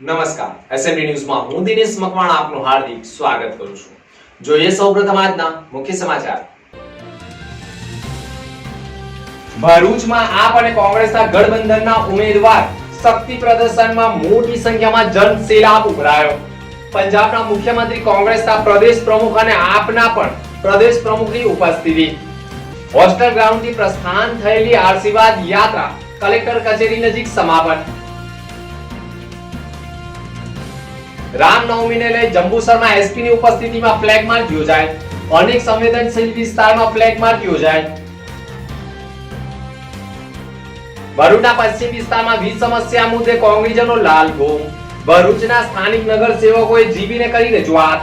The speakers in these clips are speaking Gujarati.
નમસ્કાર, એસએમડી ન્યૂઝમાં હું દિનેશ મકવાણા આપનું હાર્દિક સ્વાગત કરું છું. જોઈએ સૌપ્રથમ આજના મુખ્ય સમાચાર. ભરૂચમાં આપ અને કોંગ્રેસના ગઠબંધનના ઉમેદવાર શક્તિ પ્રદર્શનમાં મોટી સંખ્યામાં જનસેલાબ ઉભરાયો. પંજાબના મુખ્યમંત્રી કોંગ્રેસના પ્રદેશ પ્રમુખ અને આપના પણ પ્રદેશ પ્રમુખની ઉપસ્થિતિ. હોસ્ટેલ ગ્રાઉન્ડથી પ્રસ્થાન થયેલી આશીર્વાદ યાત્રા કલેક્ટર કચેરી નજીક સમાપન. રામનવમીને લઈ જંબુસરમાં એસપીની ઉપસ્થિતિમાં ફ્લેગ માર્ચ યોજાય. અનેક સંવેદનશીલ વિસ્તારમાં ફ્લેગ માર્ચ યોજાય. ભરૂચના પશ્ચિમ વિસ્તારમાં વીજ સમસ્યા મુદ્દે કોંગ્રેસનો લાલ ઘૂમ. ભરૂચના સ્થાનિક નગરસેવકોએ જીવીને કરી રજૂઆત.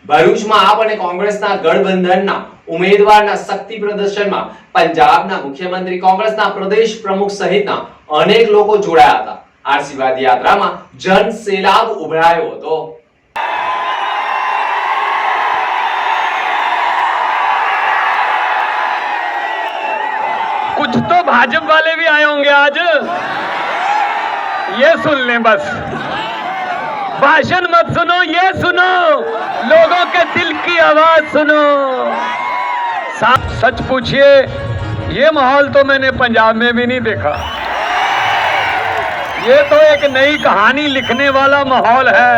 ભરૂચમાં આપ અને કોંગ્રેસના ગઠબંધનના ઉમેદવારના શક્તિ પ્રદર્શનમાં પંજાબના મુખ્યમંત્રી કોંગ્રેસના પ્રદેશ પ્રમુખ સહિતના અનેક લોકો જોડાયા હતા. આશીર્વાદ યાત્રામાં જનસેલાબ ઉભરાયો હતો. कुछ तो भाजपा वाले भी आए होंगे आज, ये सुन लें बस. भाषण मत सुनो, ये सुनो, लोगों के दिल की आवाज सुनो. सच पूछिए, ये माहौल तो मैंने पंजाब में भी नहीं देखा. ये तो एक नई कहानी लिखने वाला माहौल है.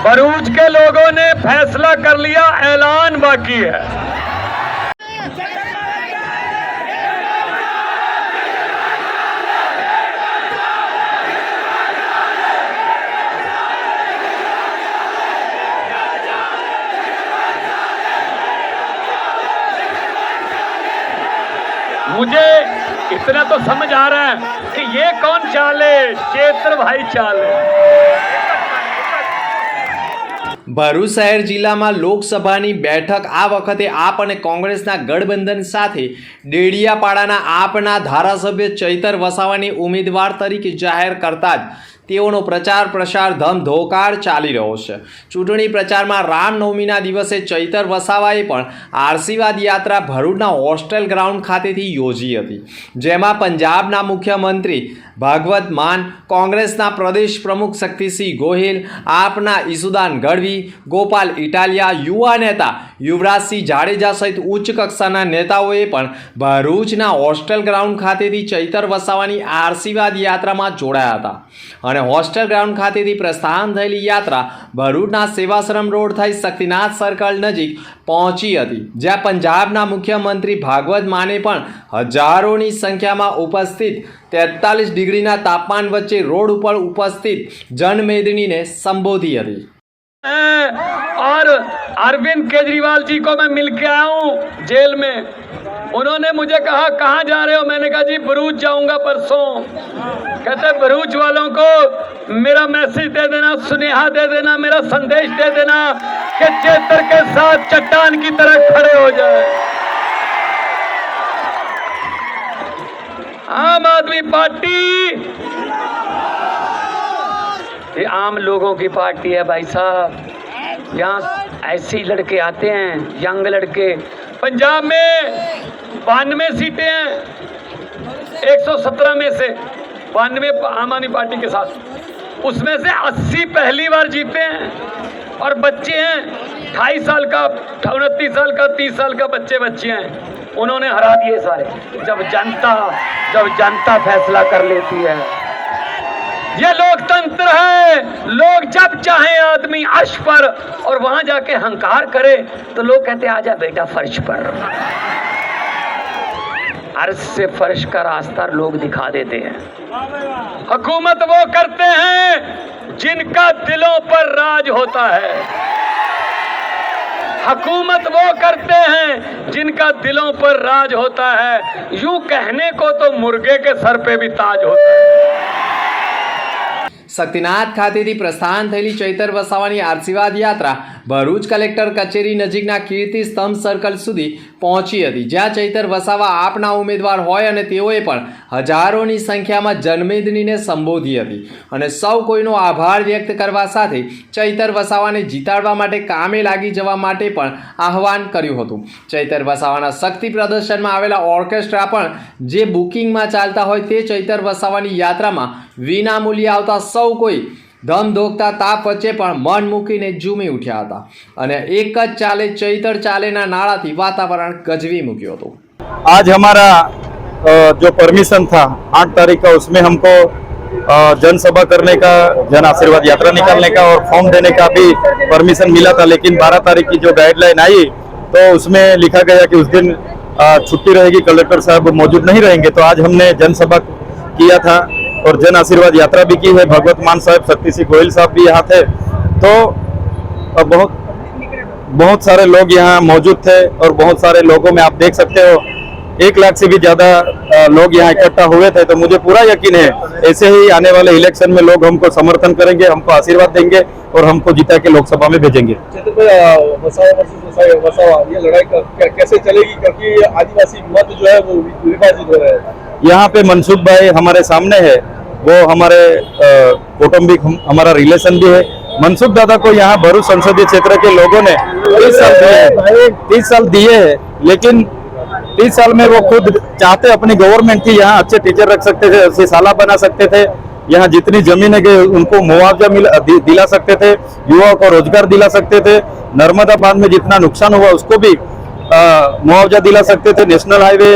भरूच के लोगों ने फैसला कर लिया, ऐलान बाकी है. मुझे इतना तो समझ आ रहा है कि ये कौन चाल है, चेत्र भाई चाल है. ભરૂચ શહેર જિલ્લામાં લોકસભાની બેઠક આ વખતે આપ અને કોંગ્રેસના ગઠબંધન સાથે ડેડિયાપાડાના આપના ધારાસભ્ય ચૈતર વસાવાની ઉમેદવાર તરીકે જાહેર કરતા જ તેઓનો પ્રચાર પ્રસાર ધમધોકાર ચાલી રહ્યો છે. ચૂંટણી પ્રચારમાં રામનવમીના દિવસે ચૈતર વસાવાએ પણ આશીર્વાદ યાત્રા ભરૂચના હોસ્ટેલ ગ્રાઉન્ડ ખાતેથી યોજી હતી, જેમાં પંજાબના મુખ્યમંત્રી ભાગવત માન, કોંગ્રેસના પ્રદેશ પ્રમુખ શક્તિસિંહ ગોહિલ, આપના ઈસુદાન ગઢવી, ગોપાલ ઇટાલિયા, યુવા નેતા યુવરાજસિંહ જાડેજા સહિત ઉચ્ચ કક્ષાના નેતાઓએ પણ ભરૂચના હોસ્ટેલ ગ્રાઉન્ડ ખાતેથી ચૈતર વસાવાની આશીર્વાદ યાત્રામાં જોડાયા હતા. અને હોસ્ટેલ ગ્રાઉન્ડ ખાતેથી પ્રસ્થાન થયેલી યાત્રા ભરૂચના સેવાશ્રમ રોડ થઈ શક્તિનાથ સર્કલ નજીક પહોંચી હતી, જ્યાં પંજાબના મુખ્યમંત્રી ભાગવત માને પણ હજારોની સંખ્યામાં ઉપસ્થિત 43 ડિગ્રીના તાપમાન વચ્ચે રોડ ઉપર ઉપસ્થિત જનમેદનીને સંબોધી હતી. और अरविंद केजरीवाल जी को मैं मिल के आया हूँ जेल में. उन्होंने मुझे कहा कहाँ जा रहे हो, मैंने कहा जी भरूच जाऊंगा परसों. कहते भरूच वालों को मेरा मैसेज दे देना, सुनेहा दे देना, मेरा संदेश दे देना कि चेतर के साथ चट्टान की तरह खड़े हो जाए. आम आदमी पार्टी ये आम लोगों की पार्टी है भाई साहब. यहाँ ऐसे लड़के आते हैं, यंग लड़के. पंजाब में 92 सीटें हैं, 117 में से 92 आम आदमी पार्टी के साथ, उसमें से 80 पहली बार जीते हैं. और बच्चे हैं 28 साल का, 29 साल का, 30 साल का बच्चे हैं, उन्होंने हरा दिए सारे. जब जनता फैसला कर लेती है, ये लोकतंत्र है. लोग जब चाहे आदमी अर्श पर, और वहां जाके हंकार करे तो लोग कहते आजा बेटा फर्श पर. अर्श से फर्श का रास्ता लोग दिखा देते हैं. हुकूमत वो करते हैं जिनका दिलों पर राज होता है. हुकूमत वो करते हैं जिनका दिलों पर राज होता है. यूं कहने को तो मुर्गे के सर पे भी ताज होता है. શક્તિનાથ ખાતેથી પ્રસ્થાન થયેલી ચૈતર વસાવાની આશીર્વાદ યાત્રા ભરૂચ કલેક્ટર કચેરી નજીકના કીર્તિ સ્તંભ સર્કલ સુધી પહોંચી હતી, જ્યાં ચૈતર વસાવા આપના ઉમેદવાર હોય અને તેઓએ પણ હજારોની સંખ્યામાં જનમેદનીને સંબોધી હતી અને સૌ કોઈનો આભાર વ્યક્ત કરવા સાથે ચૈતર વસાવાને જીતાડવા માટે કામે લાગી જવા માટે પણ આહવાન કર્યું હતું। ચૈતર વસાવાના શક્તિ પ્રદર્શનમાં આવેલા ઓર્કેસ્ટ્રા પણ જે બુકિંગમાં ચાલતા હોય તે ચૈતર વસાવાની યાત્રામાં વિનામૂલ્યે આવતા સૌ કોઈ ધમધોકતા તાપ વચ્ચે પણ મન મૂકીને ઝૂમી ઉઠ્યા હતા અને એક જ ચાલે ચૈતર ચાલેના નારાથી વાતાવરણ ગજવી મૂક્યું હતું। आज हमारा जो परमिशन था 8 तारीख का, उसमें हमको जनसभा करने का, जन आशीर्वाद यात्रा निकालने का और फॉर्म देने का भी परमिशन मिला था, लेकिन 12 तारीख की जो गाइडलाइन आई तो उसमें लिखा गया कि उस दिन छुट्टी रहेगी, कलेक्टर साहब मौजूद नहीं रहेंगे। तो आज हमने जनसभा किया था और जन आशीर्वाद यात्रा भी की है। भगवत मान साहब, शक्ति सिंह गोयल साहब भी यहाँ थे, तो बहुत सारे लोग यहाँ मौजूद थे और बहुत सारे लोगों में आप देख सकते हो 1 लाख से भी ज़्यादा लोग यहाँ इकट्ठा हुए थे। तो मुझे पूरा यकीन है ऐसे ही आने वाले इलेक्शन में लोग हमको समर्थन करेंगे, हमको आशीर्वाद देंगे और हमको जीता के लोकसभा में भेजेंगे। ये लड़ाई कैसे चलेगी, क्योंकि आदिवासी मत जो है वो विभाजित हो रहे हैं। यहाँ पे मनसुख भाई हमारे सामने है, वो हमारे कौटुंबिक हमारा रिलेशन भी है। मनसुख दादा को यहाँ भरूच संसदीय क्षेत्र के लोगों ने 30 साल दिए हैं, लेकिन 30 साल में वो खुद चाहते अपनी गवर्नमेंट थी, यहाँ अच्छे टीचर रख सकते थे, अच्छी शाला बना सकते थे, यहाँ जितनी जमीनें गई उनको मुआवजा दिला सकते थे, युवाओं को रोजगार दिला सकते थे, नर्मदा बांध में जितना नुकसान हुआ उसको भी मुआवजा दिला सकते थे, नेशनल हाईवे,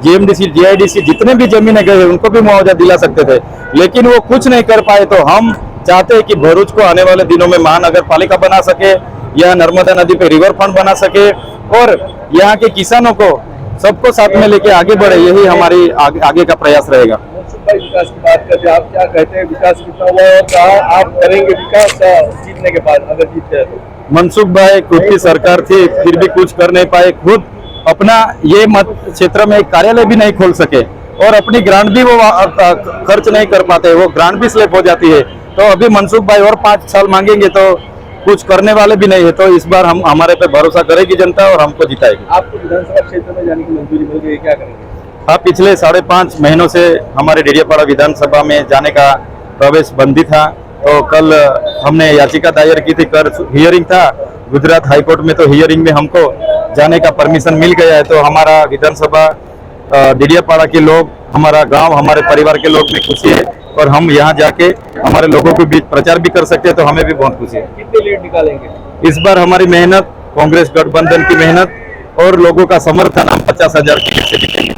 जीएमडीसी, जीआईडीसी जितने भी जमीनें गए उनको भी मुआवजा दिला सकते थे, लेकिन वो कुछ नहीं कर पाए। तो हम चाहते हैं कि भरूच को आने वाले दिनों में महानगर पालिका बना सके, यहाँ नर्मदा नदी पे रिवर फ्रंट बना सके और यहाँ के किसानों को सबको साथ में लेके आगे बढ़े, यही हमारी आगे का प्रयास रहेगा। विकास की बात करते हैं, आप क्या कहते हैं, विकास कितना हुआ है और कहाँ आप करेंगे विकास जीतने के बाद, अगर जीतते हैं तो? मनसुख भाई खुद की सरकार थी, फिर भी कुछ कर नहीं पाए, खुद अपना ये मत क्षेत्र में एक कार्यालय भी नहीं खोल सके और अपनी ग्रांट भी वो खर्च नहीं कर पाते, वो ग्रांट भी स्लिप हो जाती है। तो अभी मनसुख भाई और 5 साल मांगेंगे तो कुछ करने वाले भी नहीं है। तो इस बार हम हमारे पे भरोसा करेगी जनता और हमको जिताएगी। आपको विधानसभा क्षेत्र में जाने की मंजूरी मिल गई, क्या करेंगे? हाँ, पिछले 5.5 महीनों से हमारे डेडियापाड़ा विधानसभा में जाने का प्रवेश बंदी था, तो कल हमने याचिका दायर की थी, कर हियरिंग था गुजरात हाईकोर्ट में, तो हियरिंग में हमको जाने का परमिशन मिल गया है। तो हमारा विधानसभा डेडियापाड़ा के लोग, हमारा गांव, हमारे परिवार के लोग में खुशी है और हम यहाँ जाके हमारे लोगों के बीच प्रचार भी कर सकते हैं, तो हमें भी बहुत खुशी है। कितने लीड निकालेंगे इस बार? हमारी मेहनत, कांग्रेस गठबंधन की मेहनत और लोगों का समर्थन, हम 50,000 की से जीतेंगे।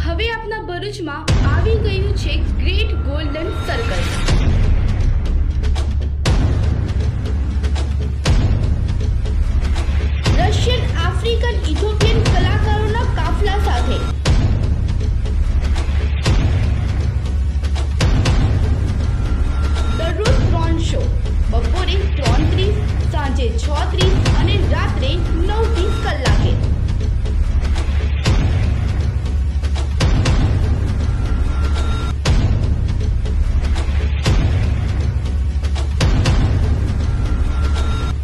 હવે આપના ભરૂચમાં આવી ગયું છે great golden circle. Russian, African, Ethiopian કલાકારોના કાફલા સાથે દરરોજ 3 શો, બપોરે 3:30, સાંજે 6:30 અને રાત્રે 9:30 કલાકે।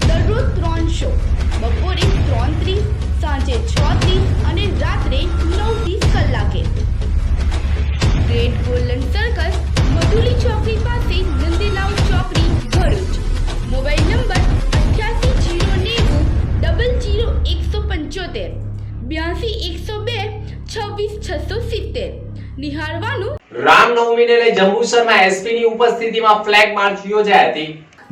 દરરોજ 3 શો, બપોરે 3:30, સાંજે 6:30 અને રાત્રે 9:30 કલાકે। ગ્રેટ ગોલ્ડન સર્કસ, મધુલી ચોકડી પાસે, નંદીલાલ ચોકડી, ભરૂચ। Mobile number 8809 00175 82 102 26 670। નિહાળવાનું। રામનવમીને લઈ જંબુસરમાં એસપીની ઉપસ્થિતિમાં ફ્લેગ માર્ચ યોજાઈ હતી।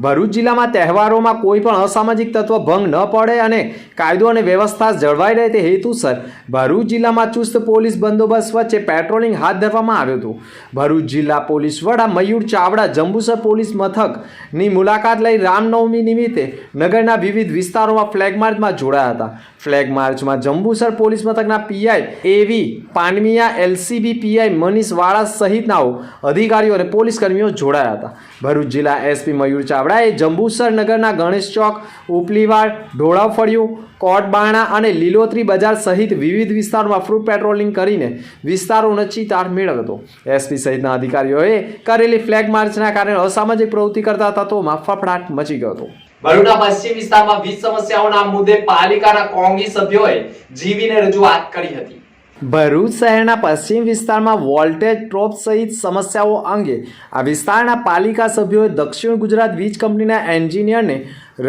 ભરૂચ જિલ્લામાં તહેવારોમાં કોઈ પણ અસામાજિક તત્વ ભંગ ન પડે અને કાયદો અને વ્યવસ્થા જળવાઈ રહે તે હેતુસર ભરૂચ જિલ્લામાં ચુસ્ત પોલીસ બંદોબસ્ત વચ્ચે પેટ્રોલિંગ હાથ ધરવામાં આવ્યું હતું। ભરૂચ જિલ્લા પોલીસ વડા મયુર ચાવડા જંબુસર પોલીસ મથકની મુલાકાત લઈ રામનવમી નિમિત્તે નગરના વિવિધ વિસ્તારોમાં ફ્લેગ માર્ચમાં જોડાયા હતા। ફ્લેગ માર્ચમાં જંબુસર પોલીસ મથકના પીઆઈ એવી પાનમિયા, એલસીબી પીઆઈ મનીષ વાળા સહિતનાઓ અધિકારીઓ અને પોલીસ કર્મીઓ જોડાયા હતા. ભરૂચ જિલ્લા એસપી મયુર ચાવડાએ જંબુસર નગરના ગણેશ ચોક, ઉપલીવાડ, ઢોળાવફળિયું, કોટબાણા અને લીલોતરી બજાર સહિત વિવિધ વિસ્તારોમાં ફ્રૂટ પેટ્રોલિંગ કરીને વિસ્તારોનો ચિતાર મેળવ્યો હતો. એસપી સહિતના અધિકારીઓએ કરેલી ફ્લેગ માર્ચના કારણે અસામાજિક પ્રવૃત્તિ કરતા તત્વોમાં ફફડાટ મચી ગયો હતો. ભરૂચના પશ્ચિમ વિસ્તારમાં વીજ સમસ્યાઓના મુદ્દે પાલિકાના કોંગ્રેસ સભ્યોએ જીવીને રજૂઆત કરી હતી. ભરૂચ શહેરના પશ્ચિમ વિસ્તારમાં વોલ્ટેજ ડ્રોપ સહિત સમસ્યાઓ અંગે આ વિસ્તારના પાલિકા સભ્યોએ દક્ષિણ ગુજરાત વીજ કંપનીના એન્જિનિયરને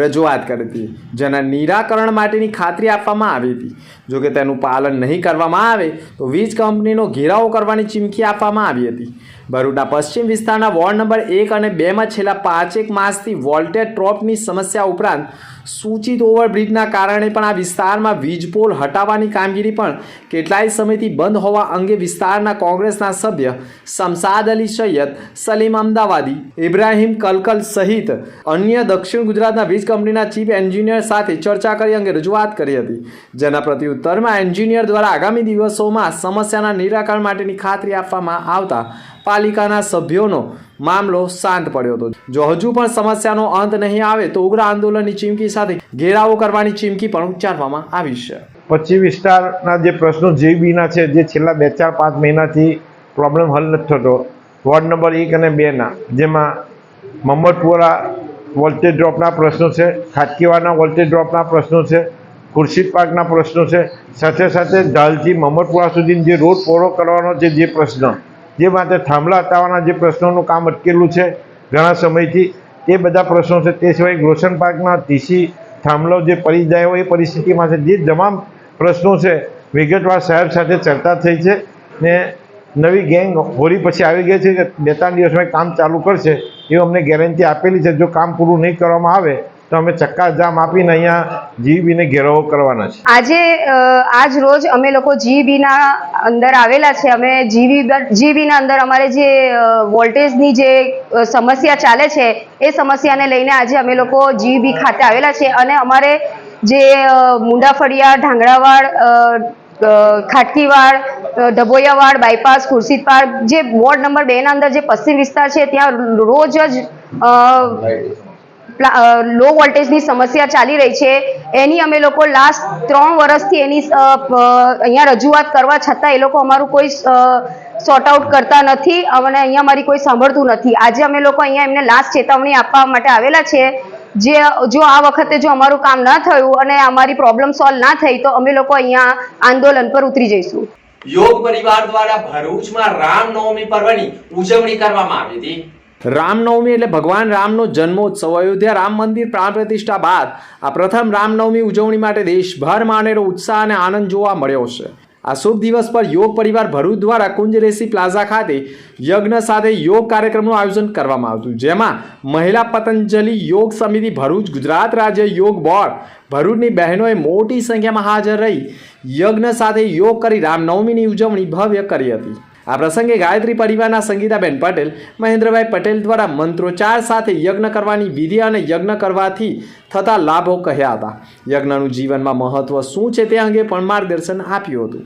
રજૂઆત કરી હતી, જેના નિરાકરણ માટેની ખાતરી આપવામાં આવી હતી. જોકે તેનું પાલન નહીં કરવામાં આવે તો વીજ કંપનીનો ઘેરાવો કરવાની ચીમકી આપવામાં આવી હતી. ભરૂચના પશ્ચિમ વિસ્તારના વોર્ડ નંબર 1 અને 2માં છેલ્લા 5 માસથી વોલ્ટેજ ડ્રોપની સમસ્યા ઉપરાંત સૂચિત ઓવરબ્રિજના કારણે પણ આ વિસ્તારમાં વીજ પોલ હટાવવાની કામગીરી પણ કેટલાય સમયથી બંધ હોવા અંગે વિસ્તારના કોંગ્રેસના સભ્ય શમશાદ અલી સૈયદ, સલીમ અમદાવાદી, ઇબ્રાહિમ કલકલ સહિત અન્ય દક્ષિણ ગુજરાતના વીજ કંપનીના ચીફ એન્જિનિયર સાથે ચર્ચા કરી અંગે રજૂઆત કરી હતી, જેના પ્રત્યુત્તરમાં એન્જિનિયર દ્વારા આગામી દિવસોમાં સમસ્યાના નિરાકરણ માટેની ખાતરી આપવામાં આવતા પાલિકાના સભ્યોનો મામલો શાંત પડ્યો હતો. જો હજુ પણ સમસ્યાનો અંત નહીં આવે તો ઉગ્ર આંદોલનની ચીમકી સાથે ઘેરાવો કરવાની ચીમકી પણ ઉચ્ચારવામાં આવી છે. પશ્ચિમ વિસ્તારના જે પ્રશ્નો જીબીના છે, જે છેલ્લા 2-4-5 મહિનાથી પ્રોબ્લેમ હલ નથી થતો, વોર્ડ નંબર 1 અને 2ના, જેમાં મહમ્મદપુરા વોલ્ટેજ ડ્રોપના પ્રશ્નો છે, ખાટકીવાડના વોલ્ટેજ ડ્રોપના પ્રશ્નો છે, ખુરશીદ પાર્કના પ્રશ્નો છે, સાથે સાથે ઢાલથી મહમ્મદપુરા સુધી જે રોડ પહોળો કરવાનો છે, જે પ્રશ્ન, જે માટે થાંભલા હટાવવાના જે પ્રશ્નોનું કામ અટકેલું છે ઘણા સમયથી, તે બધા પ્રશ્નો છે. તે સિવાય રોશન પાર્કના ટીસી થાંભલો જે પડી જાય હોય એ પરિસ્થિતિમાં છે. જે તમામ પ્રશ્નો છે વિગતવાર સાહેબ સાથે ચર્ચા થઈ છે ને નવી ગેંગ હોળી પછી આવી ગઈ છે કે 2-3 દિવસમાં કામ ચાલુ કરશે એવું અમને ગેરંટી આપેલી છે. જો કામ પૂરું નહીં કરવામાં આવે તો અમે ચક્કા જામ આપીને અહીંયા જીબીને ઘેરાવો કરવાના છે. આજ રોજ અમે લોકો જીબીના અંદર આવેલા છે. અમે જીબીના અંદર અમારે જે વોલ્ટેજની જે સમસ્યા ચાલે છે એ સમસ્યાને લઈને આજે અમે લોકો જીબી ખાતે આવેલા છે અને અમારે જે મુંડાફળિયા, ઢાંગરાવાડ, ખાટકીવાડ, ડભોયાવાડ, બાયપાસ, ખુરશીદ પાર્ક, જે વોર્ડ નંબર 2ના અંદર જે પશ્ચિમ વિસ્તાર છે ત્યાં રોજ જ લો વોલ્ટેજની સમસ્યા ચાલી રહી છે. એની અમે લોકો લાસ્ટ 3 વર્ષથી એની અહીંયા રજૂઆત કરવા છતાં એ લોકો અમારું કોઈ સોર્ટ આઉટ કરતા નથી અને અહીંયા અમારી કોઈ સાંભળતું નથી. આજે અમે લોકો અહીંયા એમને લાસ્ટ ચેતવણી આપવા માટે આવેલા છે. જો આ વખતે જો અમારું કામ ના થયું અને અમારી પ્રોબ્લેમ સોલ્વ ના થઈ તો અમે લોકો અહીંયા આંદોલન પર ઉતરી જઈશું. યોગ પરિવાર દ્વારા ભરૂચમાં રામનવમી પર્વની ઉજવણી કરવામાં આવી હતી. રામનવમી એટલે ભગવાન રામનો જન્મોત્સવ. અયોધ્યા રામ મંદિર પ્રાણ પ્રતિષ્ઠા બાદ આ પ્રથમ રામનવમી ઉજવણી માટે દેશભરમાં અનેરો ઉત્સાહ અને આનંદ જોવા મળ્યો છે. આ શુભ દિવસ પર યોગ પરિવાર ભરૂચ દ્વારા કુંજરેસી પ્લાઝા ખાતે યજ્ઞ સાથે યોગ કાર્યક્રમનું આયોજન કરવામાં આવ્યું, જેમાં મહિલા પતંજલિ યોગ સમિતિ ભરૂચ, ગુજરાત રાજ્ય યોગ બોર્ડ ભરૂચની બહેનોએ મોટી સંખ્યામાં હાજર રહી યજ્ઞ સાથે યોગ કરી રામનવમીની ઉજવણી ભવ્ય કરી હતી. આ પ્રસંગે ગાયત્રી પરિવારના સંગીતાબેન પટેલ, મહેન્દ્રભાઈ પટેલ દ્વારા મંત્રોચ્ચાર સાથે યજ્ઞ કરવાની વિધિ અને યજ્ઞ કરવાથી થતા લાભો કહ્યા હતા. યજ્ઞનું જીવનમાં મહત્વ શું છે તે અંગે પણ માર્ગદર્શન આપ્યું હતું.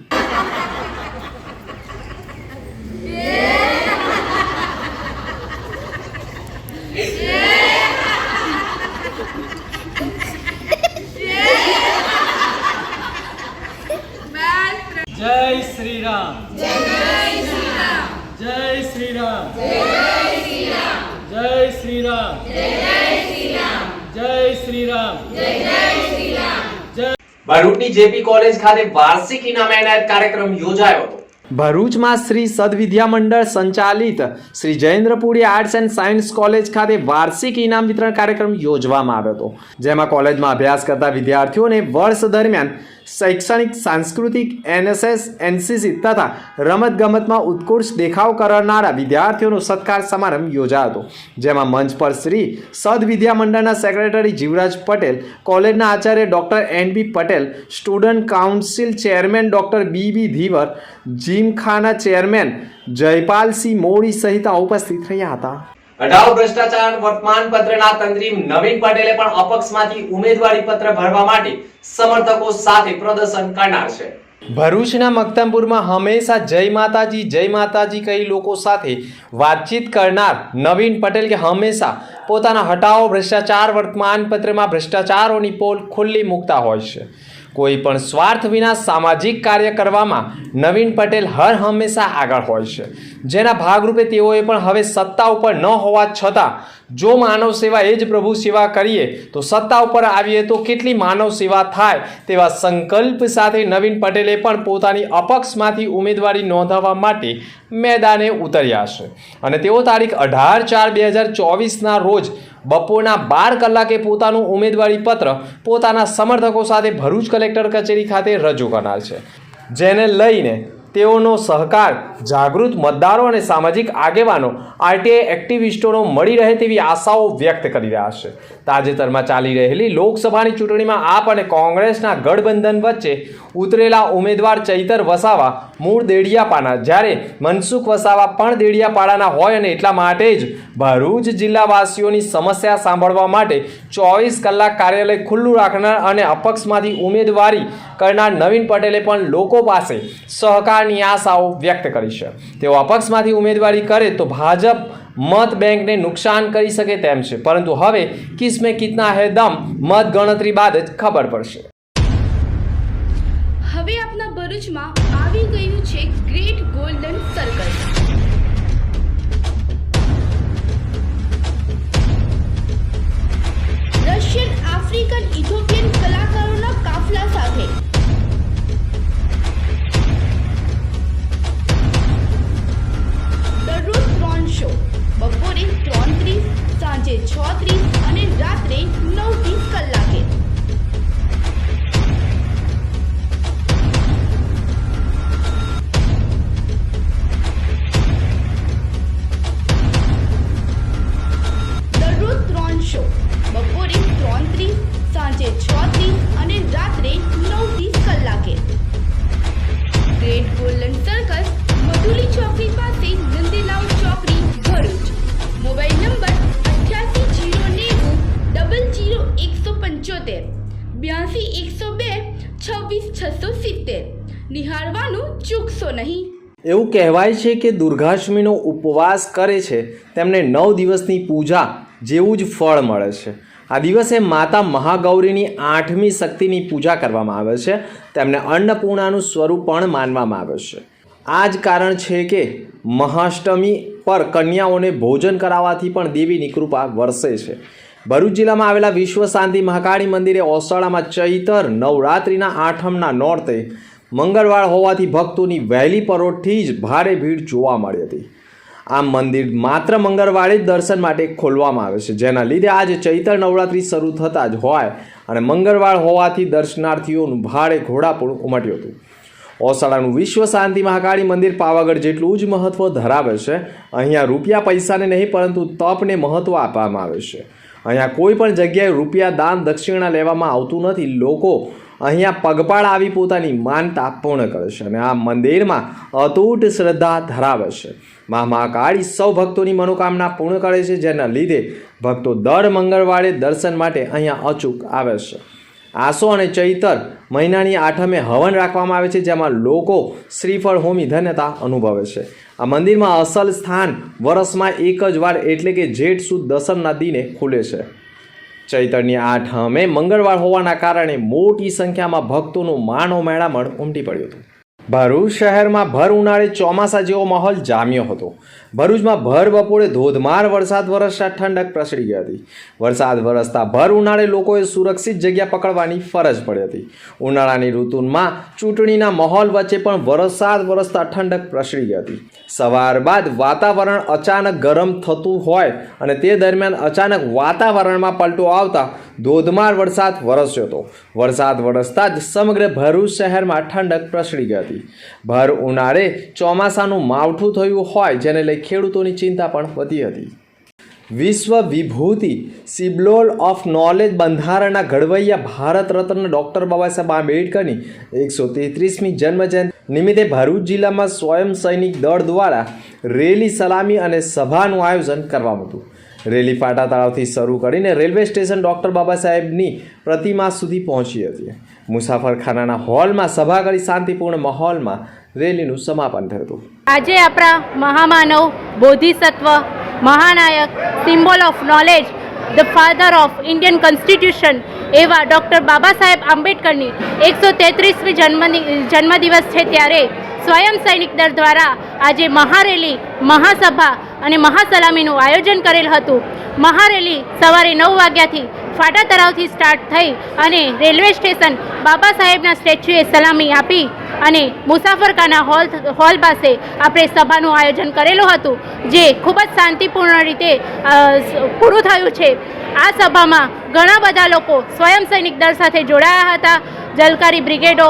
जय श्री राम, जय श्री राम, जय श्री राम, जय श्री राम, जय श्री राम, जय श्री राम, जय श्री राम, जय श्री राम. ભરૂચની જેપી કોલેજ ખાતે વાર્ષિક ઇનામ એનાયત કાર્યક્રમ યોજાયો હતો. ભરૂચમાં શ્રી સદવિદ્યા મંડળ સંચાલિત Shri Jayendrapuri arts and science college ખાતે વાર્ષિક ઇનામ વિતરણ કાર્યક્રમ યોજવામાં આવ્યો હતો, જેમાં કોલેજમાં અભ્યાસ કરતા વિદ્યાર્થીઓને વર્ષ દરમિયાન શૈક્ષણિક, સાંસ્કૃતિક, NSS, NCC તથા રમતગમતમાં ઉત્કૃષ્ટ દેખાવ કરનારા વિદ્યાર્થીઓનો સત્કાર સમારંભ યોજાયો હતો, જેમાં મંચ પર શ્રી સદવિદ્યા મંડળના સેક્રેટરી જીવરાજ પટેલ, કોલેજના આચાર્ય doctor NB Patel, student council chairman doctor BB Dhivar, gymkhana chairman Jaypalsinh Mori સહિત ઉપસ્થિત રહ્યા હતા. અઢાવ ભ્રષ્ટાચાર વર્તમાનપત્રના તંત્રી નવીન પટેલે પણ અપક્ષમાંથી ઉમેદવારી પત્ર ભરવા માટે સમર્થકો સાથે પ્રદર્શન કરનાર છે. ભરૂચના મક્તમપુરમાં હંમેશા જય માતાજી કહી લોકો સાથે વાતચીત કરનાર નવીન પટેલ કે હંમેશા પોતાના હટાવો ભ્રષ્ટાચાર વર્તમાનપત્રમાં ભ્રષ્ટાચારોની પોલ ખુલ્લી મૂકતા હોય છે. કોઈ પણ સ્વાર્થ વિના સામાજિક કાર્ય કરવામાં નવીન પટેલ હર હંમેશા આગળ હોય છે. જેના ભાગરૂપે તેઓએ પણ હવે સત્તા ઉપર ન હોવા છતાં જો માનવ સેવા એ જ પ્રભુ સેવા કરીએ તો સત્તા ઉપર આવીએ તો કેટલી માનવ સેવા થાય તેવા સંકલ્પ સાથે નવીન પટેલે પણ પોતાની અપક્ષમાંથી ઉમેદવારી નોંધાવવા માટે મેદાને ઉતર્યા છે. અને તેઓ તારીખ 18/4/2024ના રોજ બપોરના 12 કલાકે પોતાનું ઉમેદવારી પત્ર પોતાના સમર્થકો સાથે ભરૂચ કલેક્ટર કચેરી ખાતે રજૂ કરનાર છે. જેને લઈને તેઓનો સહકાર જાગૃત મતદારો અને સામાજિક આગેવાનો આરટીઆઈ એક્ટિવિસ્ટોનો મળી રહે તેવી આશાઓ વ્યક્ત કરી રહ્યા છે. તાજેતરમાં ચાલી રહેલી લોકસભાની ચૂંટણીમાં આપ અને કોંગ્રેસના ગઠબંધન વચ્ચે ઉતરેલા ઉમેદવાર ચૈતર વસાવા મૂળ દેડિયાપાડા, જ્યારે મનસુખ વસાવા પણ દેડિયાપાડાના હોય અને એટલા માટે જ ભરૂચ જિલ્લાવાસીઓની સમસ્યા સાંભળવા માટે 24 કલાક કાર્યાલય ખુલ્લું રાખનાર અને અપક્ષમાંથી ઉમેદવારી કરનાર નવીન પટેલે પણ લોકો પાસે સહકારની આશાઓ વ્યક્ત કરી છે. તેઓ અપક્ષમાંથી ઉમેદવારી કરે તો ભાજપ મત બેંકને નુકસાન કરી શકે તેમ છે, પરંતુ હવે કિસમે કિતના હે દમ મત ગણતરી બાદ જ ખબર પડશે. હવે આપના ભરૂચમાં આવી ગયું છે great golden circus. Russian, African, Ethiopian કલાકારોના કાફલા સાથે દરરોજ 3 શો, બપોરે 3:30, સાંજે 6:30 અને રાત્રે 9:30 કલાકે. દરરોજ 3 શો, બપોરે 3:30, સાંજે 6:30 અને રાત્રે 9:30 કલાકે. ગ્રેટ ગોલ્ડન સર્કસ, મધુલી ચોકડી પાસે, નંદીલાલ ચોકડી, ભરૂચ. Mobile number 8809000175 82 102 26 670. નિહાળવાનું ચૂકશો નહીં. એવું કહેવાય છે કે દુર્ગાષ્ટમીનો ઉપવાસ કરે છે તેમને 9 દિવસની પૂજા જેવું જ ફળ મળે છે. આ દિવસે માતા મહાગૌરીની 8મી શક્તિની પૂજા કરવામાં આવે છે. તેમને અન્નપૂર્ણાનું સ્વરૂપ પણ માનવામાં આવે છે. આ જ કારણ છે કે મહાષ્ટમી પર કન્યાઓને ભોજન કરાવવાથી પણ દેવીની કૃપા વરસે છે. ભરૂચ જિલ્લામાં આવેલા વિશ્વ શાંતિ મહાકાળી મંદિરે ઓસડામાં ચૈતર નવરાત્રિના આઠમના નોરતે મંગળવાર હોવાથી ભક્તોની વહેલી પરોઢથી જ ભારે ભીડ જોવા મળી હતી. આ મંદિર માત્ર મંગળવારે જ દર્શન માટે ખોલવામાં આવે છે, જેના લીધે આજે ચૈત્ર નવરાત્રિ શરૂ થતાં જ હોય અને મંગળવાર હોવાથી દર્શનાર્થીઓનું ભારે ઘોડાપૂર ઉમટ્યું હતું. ઓસડાનું વિશ્વ શાંતિ મહાકાળી મંદિર પાવાગઢ જેટલું જ મહત્ત્વ ધરાવે છે. અહીંયા રૂપિયા પૈસાને નહીં પરંતુ તપને મહત્ત્વ આપવામાં આવે છે. અહીંયા કોઈ પણ જગ્યાએ રૂપિયા દાન દક્ષિણા લેવામાં આવતું નથી. લોકો અહીંયા પગપાળા આવી પોતાની માનતા પૂર્ણ કરે છે અને આ મંદિરમાં અતૂટ શ્રદ્ધા ધરાવે છે. મહાકાળી સૌ ભક્તોની મનોકામના પૂર્ણ કરે છે, જેના લીધે ભક્તો દર મંગળવારે દર્શન માટે અહીંયા અચૂક આવે છે. આસો અને ચૈતર મહિનાની આઠમે હવન રાખવામાં આવે છે, જેમાં લોકો શ્રીફળ હોમી ધન્યતા અનુભવે છે. આ મંદિરમાં અસલ સ્થાન વર્ષમાં એક જ વાર એટલે કે જેઠ સુદ દસમના દિને ખુલે છે. ચૈતરની આઠમે મંગળવાર હોવાના કારણે મોટી સંખ્યામાં ભક્તોનું માનો મેળામણ ઉમટી પડ્યું હતું. ભરૂચ શહેરમાં ભર ઉનાળે ચોમાસા જેવો માહોલ જામ્યો હતો. ભરૂચમાં ભર બપોરે ધોધમાર વરસાદ વરસતા ઠંડક પ્રસરી ગઈ હતી. વરસાદ વરસતા ભર ઉનાળે લોકોએ સુરક્ષિત જગ્યા પકડવાની ફરજ પડી હતી. ઉનાળાની ઋતુમાં ચૂંટણીના માહોલ વચ્ચે પણ વરસાદ વરસતા ઠંડક પ્રસરી ગઈ હતી. સવાર બાદ વાતાવરણ અચાનક ગરમ થતું હોય અને તે દરમિયાન અચાનક વાતાવરણમાં પલટો આવતા ધોધમાર વરસાદ વરસ્યો હતો. વરસાદ વરસતા જ સમગ્ર ભરૂચ શહેરમાં ઠંડક પ્રસરી ગઈ હતી. ભર ઉનાળે ચોમાસાનું માવઠું થયું હોય જેને લઈ ખેડૂતોની ચિંતા પણ વધી હતી. વિશ્વ વિભૂતિ સિમ્બોલ ઓફ નોલેજ બંધારણના ઘડવૈયા ભારત રત્ન ડૉક્ટર બાબા સાહેબ આંબેડકરની 133મી જન્મજયંતિ નિમિત્તે ભરૂચ જિલ્લામાં સ્વયં સૈનિક દળ દ્વારા રેલી, સલામી અને સભાનું આયોજન કરવામાં હતું. રેલી ફાટા તળાવથી શરૂ કરીને રેલવે સ્ટેશન ડૉક્ટર બાબા સાહેબની પ્રતિમા સુધી પહોંચી હતી. મુસાફરખાનાના હોલમાં સભા કરી શાંતિપૂર્ણ માહોલમાં રેલીનું સમાપન થયું હતું. આજે આપણા મહામાનવ, બોધિસત્વ, મહાનાયક, symbol of knowledge, the father of Indian constitution એવા ડૉક્ટર બાબા સાહેબ આંબેડકરની 133મી જન્મદિવસ છે ત્યારે સ્વયં સૈનિક દળ દ્વારા આજે મહારેલી, મહાસભા અને મહાસલામીનું આયોજન કરેલ હતું. મહારેલી સવારે 9 વાગ્યાથી ફાટા તળાવથી સ્ટાર્ટ થઈ અને રેલવે સ્ટેશન બાબા સાહેબના સ્ટેચ્યુએ સલામી આપી અને મુસાફરખાના હોલ પાસે આપણે સભાનું આયોજન કરેલું હતું, જે ખૂબ જ શાંતિપૂર્ણ રીતે પૂરું થયું છે. આ સભામાં ઘણા બધા લોકો સ્વયં સૈનિક દળ સાથે જોડાયા હતા. જલકારી બ્રિગેડો,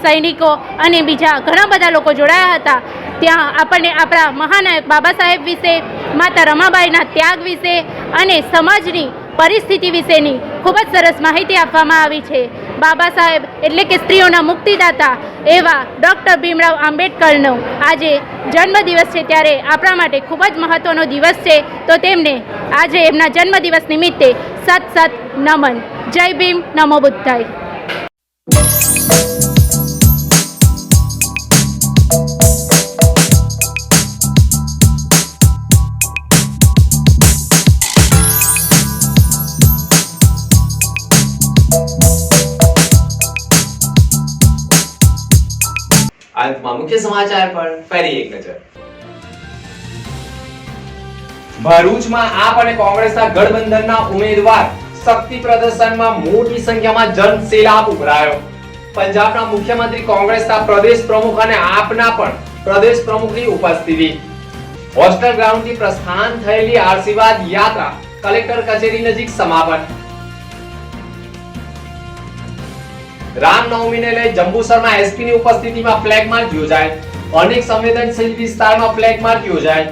સૈનિકો અને બીજા ઘણા બધા લોકો જોડાયા હતા. ત્યાં આપણને આપણા મહાનાયક બાબા સાહેબ વિશે, માતા રમાબાઈના ત્યાગ વિશે અને સમાજની પરિસ્થિતિ વિશેની ખૂબ જ સરસ માહિતી આપવામાં આવી છે. બાબા સાહેબ એટલે કે સ્ત્રીઓના મુક્તિદાતા એવા ડૉક્ટર ભીમરાવ આંબેડકરનો આજે જન્મદિવસ છે ત્યારે આપણા માટે ખૂબ જ મહત્ત્વનો દિવસ છે. તો તેમને આજે એમના જન્મદિવસ નિમિત્તે સત નમન. જય ભીમ, નમો બુદ્ધાય. અંતમાં મુખ્ય સમાચાર પર ફરી એક નજર. ભરૂચમાં આપ અને કોંગ્રેસના ગઠબંધનના ઉમેદવાર શક્તિ પ્રદર્શનમાં મોટી સંખ્યામાં જનસેલાબ ઉભરાયો. પંજાબના મુખ્યમંત્રી, કોંગ્રેસના પ્રદેશ પ્રમુખ અને આપના પણ પ્રદેશ પ્રમુખની ઉપસ્થિતિ. હોસ્ટેલ ગ્રાઉન્ડથી પ્રસ્થાન થયેલી આશીર્વાદ યાત્રા કલેક્ટર કચેરી નજીક સમાપન. રામનવમીને લઈ જંબુસરમાં એસપીની ઉપસ્થિતિમાં ફ્લેગ માર્ચ યોજાય. અનેક સંવેદનશીલ વિસ્તારમાં ફ્લેગ માર્ચ યોજાય.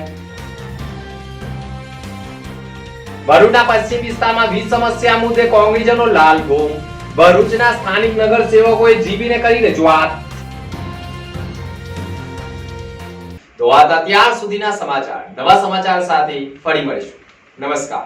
ભરૂચના પશ્ચિમ વિસ્તારમાં વીજ સમસ્યા મુદ્દે કોંગ્રેસનો લાલ ગોમ. ભરૂચના સ્થાનિક નગરસેવકોએ જીબીને કરી રજૂઆત. તો આ અત્યાર સુધીના સમાચાર. નવા સમાચાર સાથે ફરી મળીશું. નમસ્કાર.